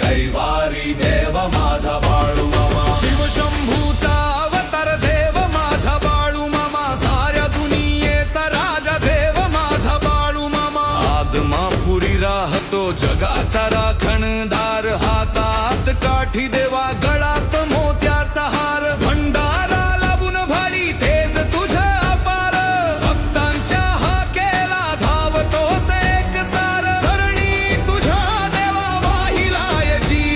कैवारी देव माझा बाळू मामा, शिवशंभूचा अवतार देव माझा बाळू मामा, साऱ्या दुनियेचा राजा देव माझा बाळू मामा. आदमापुरी राहतो जगाचा राखणदार, हातात काठी देवा गळात मोत्याचा हार. भंडारा लावून भाडी तेज तुझ्या अपार, भक्तांच्या हाकेला धावतोस एकसार. चरणी तुझ्या देवा वाहिलाय जीव.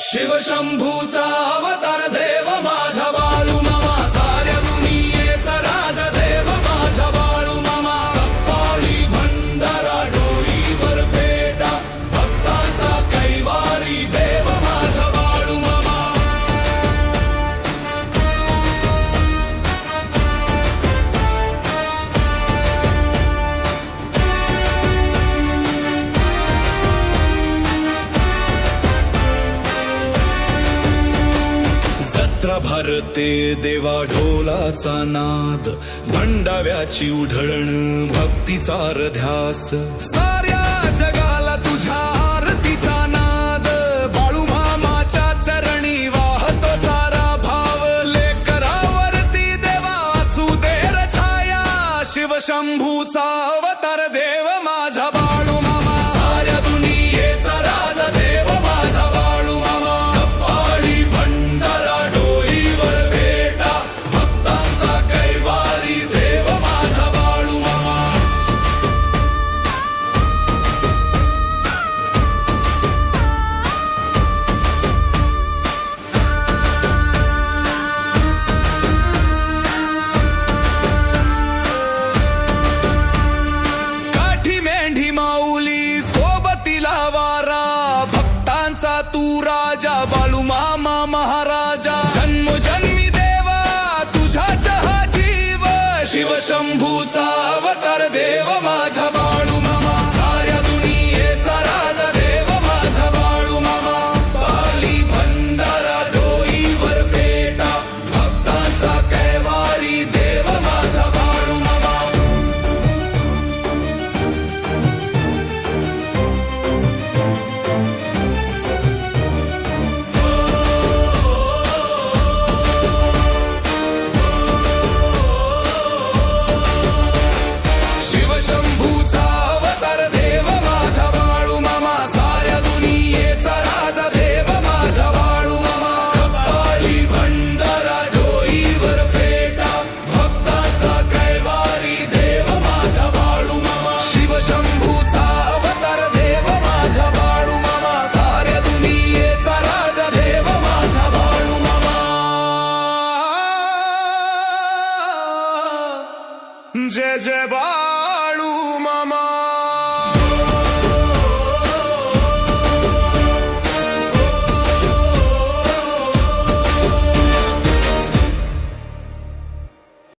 शिवशंभूचा अवतार देव माझा बाळू मामा, साऱ्या दुनियेचा राजा देव माझा बाळू मामा. कपाळी भंडारा डोईवर फेटा, भक्तांचा कैवारी देव माझा बाळू मामा. जत्रा भरते देवा ढोलाचा नाद, भंडाव्याची उधळण भक्तीचा ध्यास. साऱ्या जगाला तुझ्या आरतीचा नाद, बाळू मामाच्या चरणी वाहतो सारा भाव. लेकरावरती देवा असू दे रे छाया, शिवशंभूचा अवतार दे